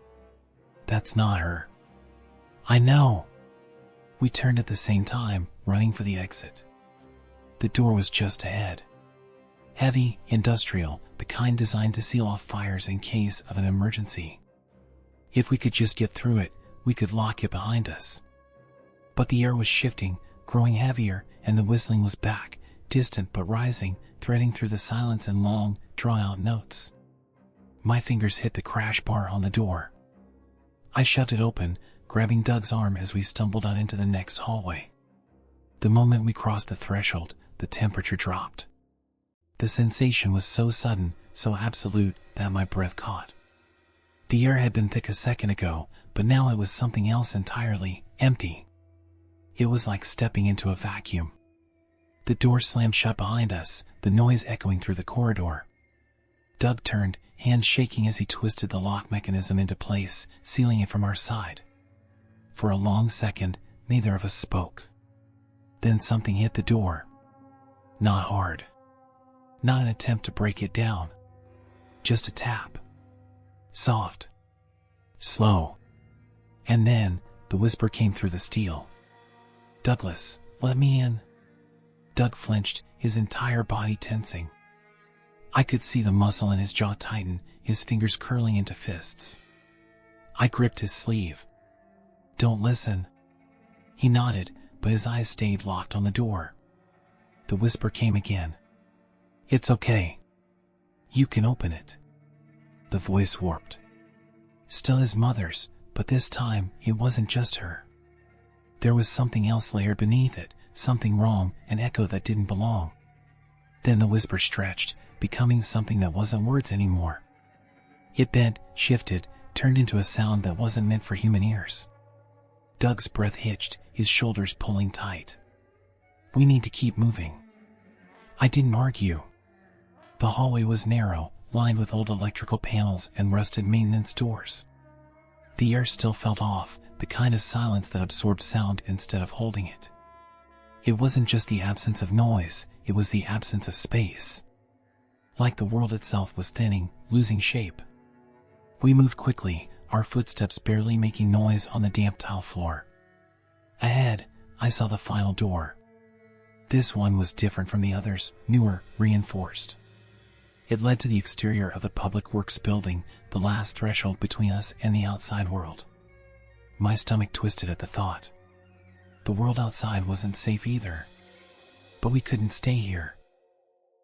"That's not her." "I know." We turned at the same time, running for the exit. The door was just ahead. Heavy, industrial, the kind designed to seal off fires in case of an emergency. If we could just get through it, we could lock it behind us. But the air was shifting, growing heavier, and the whistling was back, distant but rising, threading through the silence in long, drawn-out notes. My fingers hit the crash bar on the door. I shoved it open, grabbing Doug's arm as we stumbled out into the next hallway. The moment we crossed the threshold, the temperature dropped. The sensation was so sudden, so absolute, that my breath caught. The air had been thick a second ago, but now it was something else entirely, empty. It was like stepping into a vacuum. The door slammed shut behind us, the noise echoing through the corridor. Doug turned, hands shaking as he twisted the lock mechanism into place, sealing it from our side. For a long second, neither of us spoke. Then something hit the door. Not hard. Not an attempt to break it down. Just a tap. Soft. Slow. And then, the whisper came through the steel. "Douglas, let me in." Doug flinched, his entire body tensing. I could see the muscle in his jaw tighten, his fingers curling into fists. I gripped his sleeve. "Don't listen." He nodded, but his eyes stayed locked on the door. The whisper came again. "It's okay. You can open it." The voice warped. Still his mother's, but this time it wasn't just her. There was something else layered beneath it, something wrong, an echo that didn't belong. Then the whisper stretched, becoming something that wasn't words anymore. It bent, shifted, turned into a sound that wasn't meant for human ears. Doug's breath hitched, his shoulders pulling tight. "We need to keep moving." I didn't argue. The hallway was narrow, lined with old electrical panels and rusted maintenance doors. The air still felt off, the kind of silence that absorbed sound instead of holding it. It wasn't just the absence of noise, it was the absence of space. Like the world itself was thinning, losing shape. We moved quickly, our footsteps barely making noise on the damp tile floor. Ahead, I saw the final door. This one was different from the others, newer, reinforced. It led to the exterior of the public works building, the last threshold between us and the outside world. My stomach twisted at the thought. The world outside wasn't safe either. But we couldn't stay here.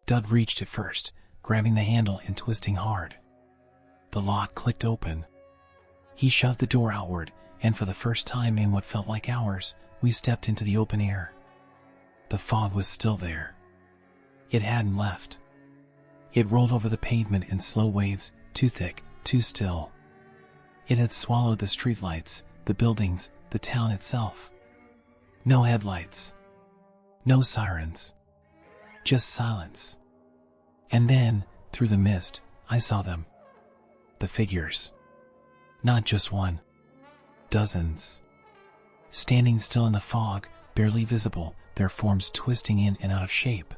Doug reached it first, grabbing the handle and twisting hard. The lock clicked open. He shoved the door outward, and for the first time in what felt like hours, we stepped into the open air. The fog was still there. It hadn't left. It rolled over the pavement in slow waves, too thick, too still. It had swallowed the streetlights, the buildings, the town itself. No headlights. No sirens. Just silence. And then, through the mist, I saw them. The figures. Not just one. Dozens. Standing still in the fog, barely visible, their forms twisting in and out of shape.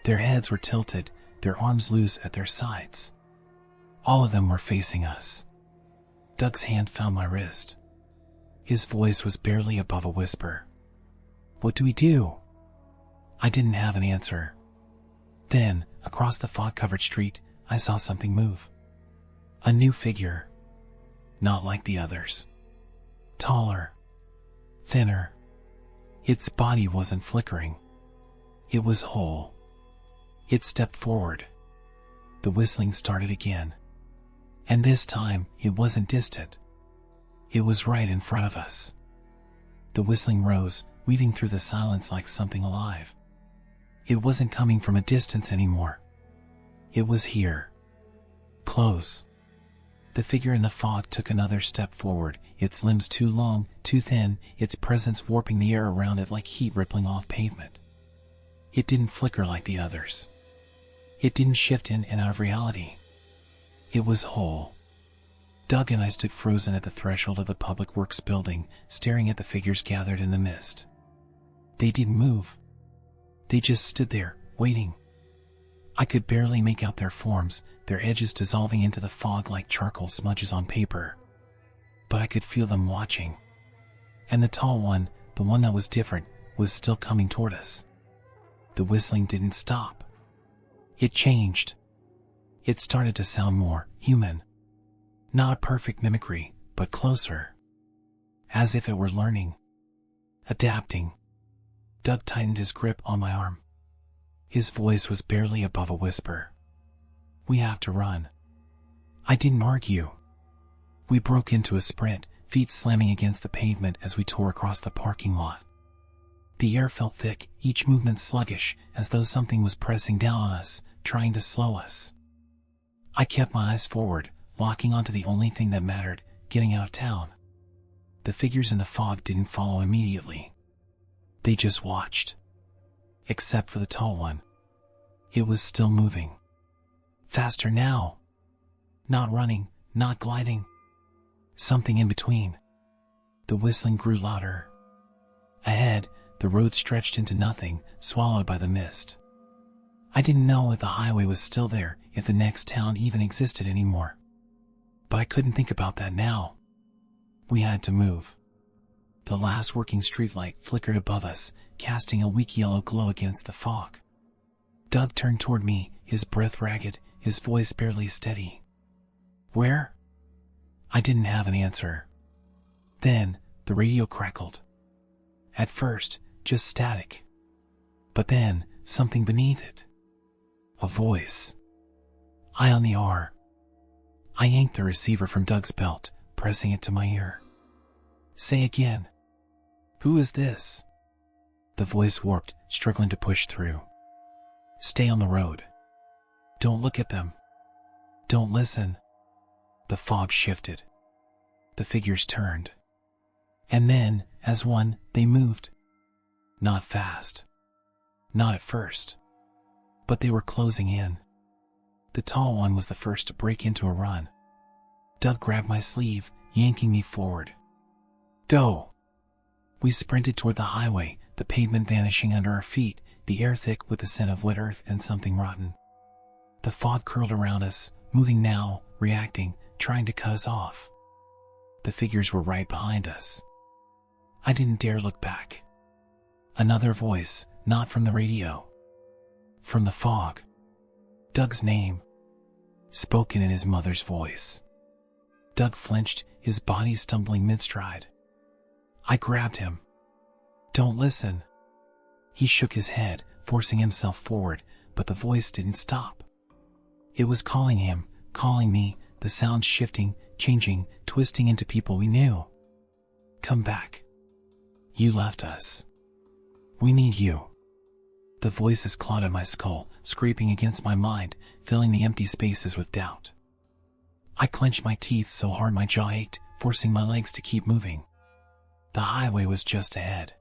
Their heads were tilted, their arms loose at their sides. All of them were facing us. Doug's hand found my wrist. His voice was barely above a whisper. "What do we do?" I didn't have an answer. Then, across the fog-covered street, I saw something move. A new figure. Not like the others. Taller. Thinner. Its body wasn't flickering. It was whole. It stepped forward. The whistling started again. And this time, it wasn't distant. It was right in front of us. The whistling rose, weaving through the silence like something alive. It wasn't coming from a distance anymore. It was here. Close. The figure in the fog took another step forward, its limbs too long, too thin, its presence warping the air around it like heat rippling off pavement. It didn't flicker like the others. It didn't shift in and out of reality. It was whole. Doug and I stood frozen at the threshold of the public works building, staring at the figures gathered in the mist. They didn't move. They just stood there, waiting. I could barely make out their forms, their edges dissolving into the fog like charcoal smudges on paper. But I could feel them watching. And the tall one, the one that was different, was still coming toward us. The whistling didn't stop. It changed. It started to sound more human. Not a perfect mimicry, but closer. As if it were learning. Adapting. Doug tightened his grip on my arm. His voice was barely above a whisper. "We have to run." I didn't argue. We broke into a sprint, feet slamming against the pavement as we tore across the parking lot. The air felt thick, each movement sluggish, as though something was pressing down on us, trying to slow us. I kept my eyes forward, locking onto the only thing that mattered, getting out of town. The figures in the fog didn't follow immediately. They just watched. Except for the tall one. It was still moving. Faster now. Not running, not gliding. Something in between. The whistling grew louder. Ahead, the road stretched into nothing, swallowed by the mist. I didn't know if the highway was still there, if the next town even existed anymore. But I couldn't think about that now. We had to move. The last working streetlight flickered above us, casting a weak yellow glow against the fog. Doug turned toward me, his breath ragged, his voice barely steady. "Where?" I didn't have an answer. Then, the radio crackled. At first, just static. But then, something beneath it. A voice. I on the R. I yanked the receiver from Doug's belt, pressing it to my ear. "Say again. Who is this?" The voice warped, struggling to push through. "Stay on the road. Don't look at them. Don't listen." The fog shifted. The figures turned. And then, as one, they moved. Not fast. Not at first. But they were closing in. The tall one was the first to break into a run. Doug grabbed my sleeve, yanking me forward. "Go!" We sprinted toward the highway, the pavement vanishing under our feet, the air thick with the scent of wet earth and something rotten. The fog curled around us, moving now, reacting, trying to cut us off. The figures were right behind us. I didn't dare look back. Another voice, not from the radio. From the fog. Doug's name. Spoken in his mother's voice. Doug flinched, his body stumbling mid-stride. I grabbed him. "Don't listen." He shook his head, forcing himself forward, but the voice didn't stop. It was calling him, calling me, the sound shifting, changing, twisting into people we knew. "Come back. You left us. We need you." The voices clawed at my skull, scraping against my mind, filling the empty spaces with doubt. I clenched my teeth so hard my jaw ached, forcing my legs to keep moving. The highway was just ahead.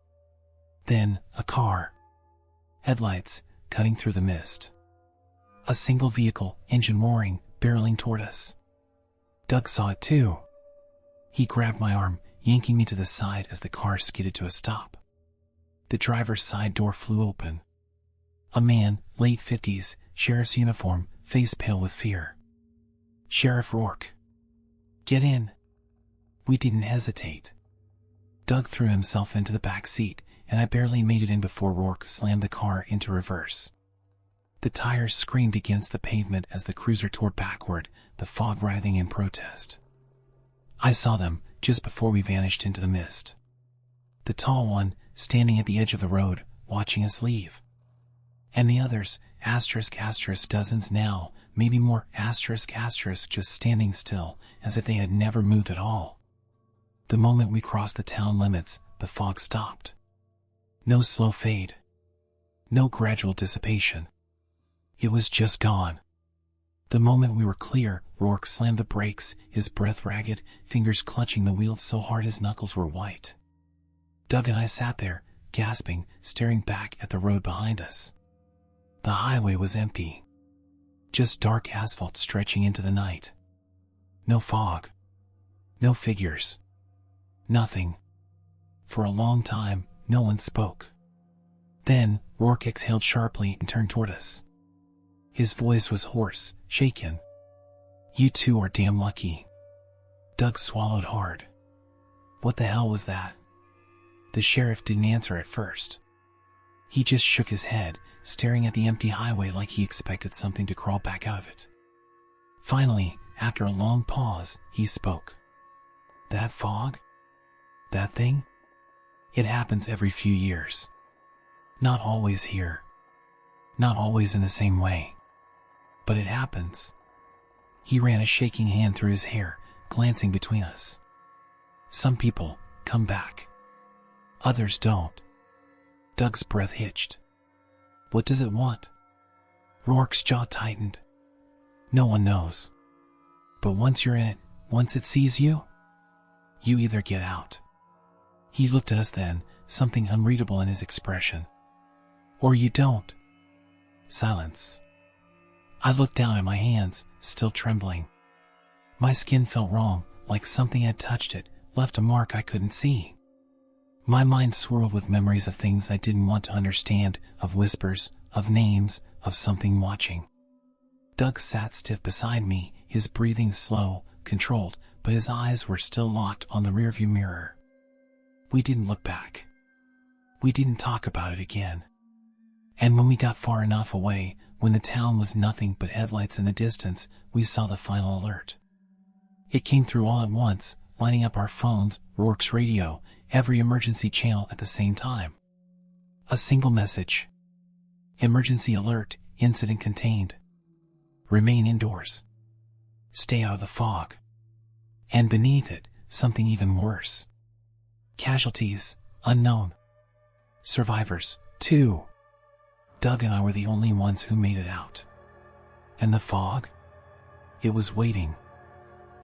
Then, a car. Headlights, cutting through the mist. A single vehicle, engine roaring, barreling toward us. Doug saw it too. He grabbed my arm, yanking me to the side as the car skidded to a stop. The driver's side door flew open. A man, late 50s, sheriff's uniform, face pale with fear. "Sheriff Rourke." "Get in." We didn't hesitate. Doug threw himself into the back seat, and I barely made it in before Rourke slammed the car into reverse. The tires screamed against the pavement as the cruiser tore backward, the fog writhing in protest. I saw them just before we vanished into the mist. The tall one, standing at the edge of the road, watching us leave. And the others, asterisk, dozens now, maybe more, asterisk, just standing still, as if they had never moved at all. The moment we crossed the town limits, the fog stopped. No slow fade. No gradual dissipation. It was just gone. The moment we were clear, Rourke slammed the brakes, his breath ragged, fingers clutching the wheel so hard his knuckles were white. Doug and I sat there, gasping, staring back at the road behind us. The highway was empty. Just dark asphalt stretching into the night. No fog. No figures. Nothing. For a long time, no one spoke. Then, Rourke exhaled sharply and turned toward us. His voice was hoarse, shaken. "You two are damn lucky." Doug swallowed hard. What the hell was that? The sheriff didn't answer at first. He just shook his head, staring at the empty highway like he expected something to crawl back out of it. Finally, after a long pause, he spoke. "That fog? That thing? It happens every few years. Not always here. Not always in the same way. But it happens." He ran a shaking hand through his hair, glancing between us. "Some people come back. Others don't." Doug's breath hitched. "What does it want?" Rourke's jaw tightened. "No one knows. But once you're in it, once it sees you, you either get out." He looked at us then, something unreadable in his expression. "Or you don't." Silence. I looked down at my hands, still trembling. My skin felt wrong, like something had touched it, left a mark I couldn't see. My mind swirled with memories of things I didn't want to understand, of whispers, of names, of something watching. Doug sat stiff beside me, his breathing slow, controlled, but his eyes were still locked on the rearview mirror. We didn't look back. We didn't talk about it again. And when we got far enough away, when the town was nothing but headlights in the distance, we saw the final alert. It came through all at once, lining up our phones, Rourke's radio, every emergency channel at the same time. A single message. Emergency alert, incident contained. Remain indoors. Stay out of the fog. And beneath it, something even worse. Casualties, unknown. Survivors, 2. Doug and I were the only ones who made it out. And the fog? It was waiting.